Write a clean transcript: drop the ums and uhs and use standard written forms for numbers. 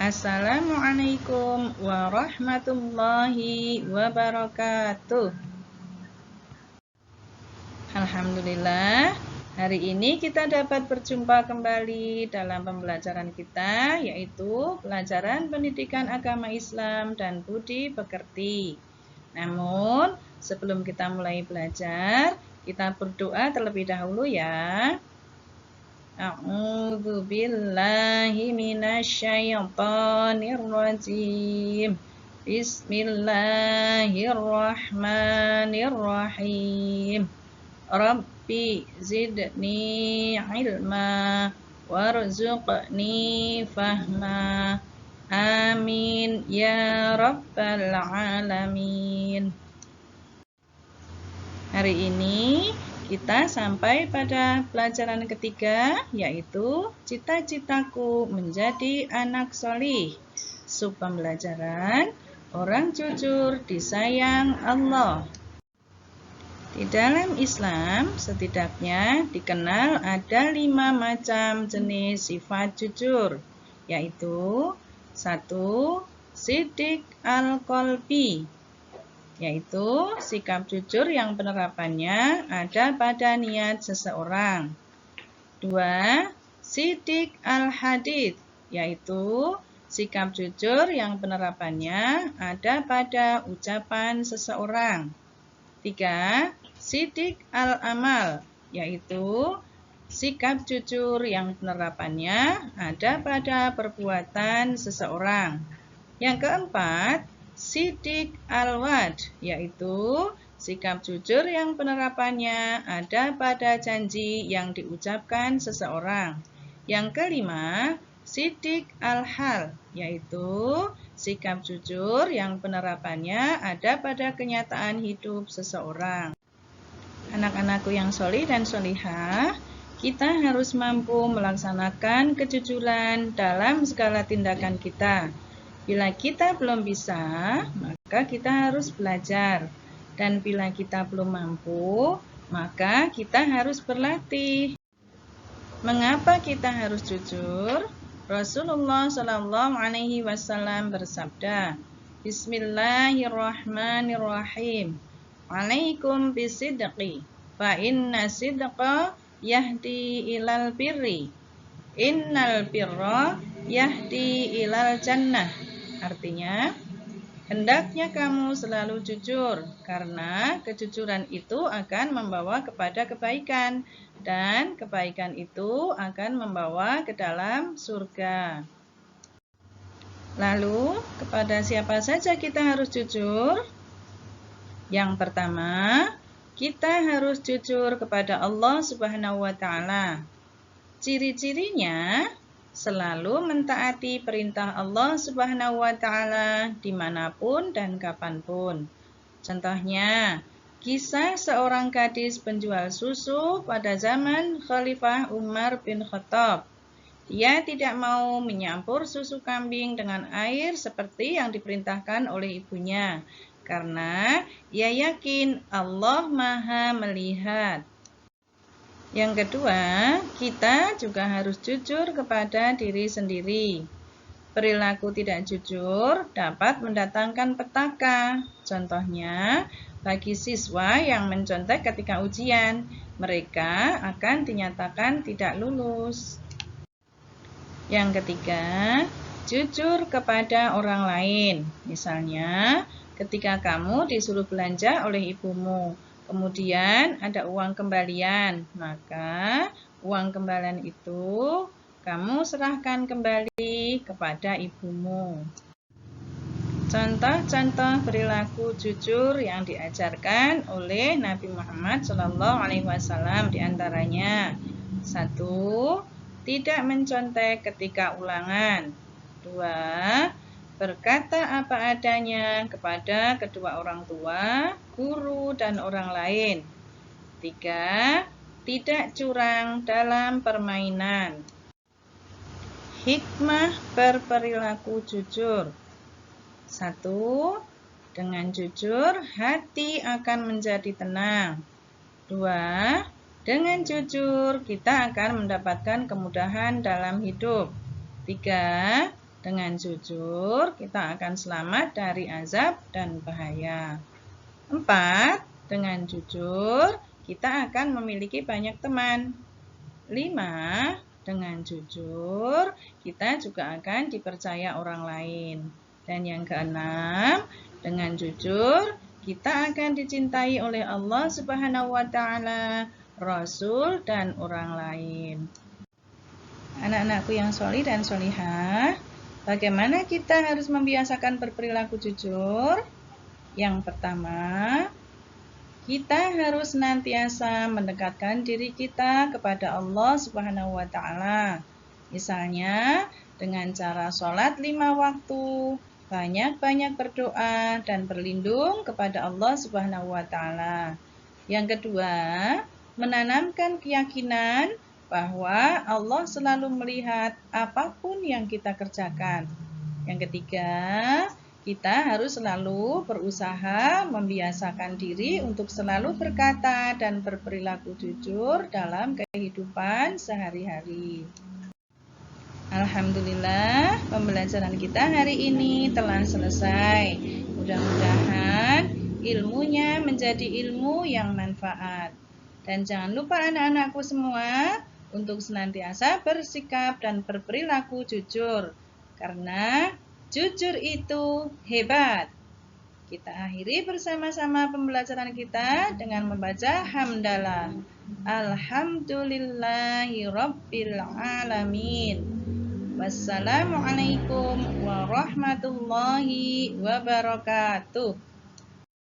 Assalamualaikum warahmatullahi wabarakatuh. Alhamdulillah, hari ini kita dapat berjumpa kembali dalam pembelajaran kita, yaitu pelajaran pendidikan agama Islam dan budi pekerti. Namun, sebelum kita mulai belajar, kita berdoa terlebih dahulu ya. A'udzu billahi minasyaitonir rajim. Bismillahirrahmanirrahim. Rabbi zidni ilma warzuqni fahma. Amin ya rabbal alamin. Hari ini kita sampai pada pelajaran ketiga, yaitu cita-citaku menjadi anak solih. Sub pembelajaran, orang jujur disayang Allah. Di dalam Islam, setidaknya dikenal ada 5 macam jenis sifat jujur, yaitu 1. Siddiq al-qalbi, yaitu sikap jujur yang penerapannya ada pada niat seseorang. 2. Siddiq al-hadith, yaitu sikap jujur yang penerapannya ada pada ucapan seseorang. 3. Siddiq al-amal, yaitu sikap jujur yang penerapannya ada pada perbuatan seseorang. Yang keempat, Siddiq al-wa'd, yaitu sikap jujur yang penerapannya ada pada janji yang diucapkan seseorang. Yang kelima, Siddiq al-hal, yaitu sikap jujur yang penerapannya ada pada kenyataan hidup seseorang. Anak-anakku yang solih dan solihah, kita harus mampu melaksanakan kejujuran dalam segala tindakan kita. Bila kita belum bisa, maka kita harus belajar. Dan bila kita belum mampu, maka kita harus berlatih. Mengapa kita harus jujur? Rasulullah SAW bersabda, Bismillahirrahmanirrahim. Alaikum bisidqi, fa inna sidqa yahdi ilal birri. Innal birra yahdi ilal jannah. Artinya, hendaknya kamu selalu jujur, karena kejujuran itu akan membawa kepada kebaikan, dan kebaikan itu akan membawa ke dalam surga. Lalu, kepada siapa saja kita harus jujur? Yang pertama, kita harus jujur kepada Allah Subhanahu wa Ta'ala. Ciri-cirinya selalu mentaati perintah Allah Subhanahu wa Ta'ala dimanapun dan kapanpun. Contohnya, kisah seorang gadis penjual susu pada zaman Khalifah Umar bin Khattab. Dia tidak mau menyampur susu kambing dengan air seperti yang diperintahkan oleh ibunya, karena ia yakin Allah Maha melihat. Yang kedua, kita juga harus jujur kepada diri sendiri. Perilaku tidak jujur dapat mendatangkan petaka. Contohnya, bagi siswa yang mencontek ketika ujian, mereka akan dinyatakan tidak lulus. Yang ketiga, jujur kepada orang lain. Misalnya, ketika kamu disuruh belanja oleh ibumu, kemudian ada uang kembalian, maka uang kembalian itu kamu serahkan kembali kepada ibumu. Contoh-contoh perilaku jujur yang diajarkan oleh Nabi Muhammad SAW diantaranya: 1. Tidak mencontek ketika ulangan. 2. Berkata apa adanya kepada kedua orang tua, guru, dan orang lain. 3. Tidak curang dalam permainan. Hikmah berperilaku jujur. 1. Dengan jujur, hati akan menjadi tenang. 2. Dengan jujur, kita akan mendapatkan kemudahan dalam hidup. 3. Dengan jujur, kita akan selamat dari azab dan bahaya. 4. Dengan jujur, kita akan memiliki banyak teman. 5. Dengan jujur, kita juga akan dipercaya orang lain. Dan yang keenam, dengan jujur, kita akan dicintai oleh Allah Subhanahu wa Ta'ala, Rasul, dan orang lain. Anak-anakku yang sholih dan sholihah, bagaimana kita harus membiasakan berperilaku jujur? Yang pertama, kita harus senantiasa mendekatkan diri kita kepada Allah Subhanahu wa Ta'ala. Misalnya, dengan cara sholat 5 waktu, banyak-banyak berdoa dan berlindung kepada Allah Subhanahu wa Ta'ala. Yang kedua, menanamkan keyakinan bahwa Allah selalu melihat apapun yang kita kerjakan. Yang ketiga, kita harus selalu berusaha membiasakan diri untuk selalu berkata dan berperilaku jujur dalam kehidupan sehari-hari. Alhamdulillah, pembelajaran kita hari ini telah selesai. Mudah-mudahan ilmunya menjadi ilmu yang manfaat. Dan jangan lupa anak-anakku semua untuk senantiasa bersikap dan berperilaku jujur. Karena jujur itu hebat. Kita akhiri bersama-sama pembelajaran kita dengan membaca hamdalah. Alhamdulillahirabbil alamin. Wassalamualaikum warahmatullahi wabarakatuh.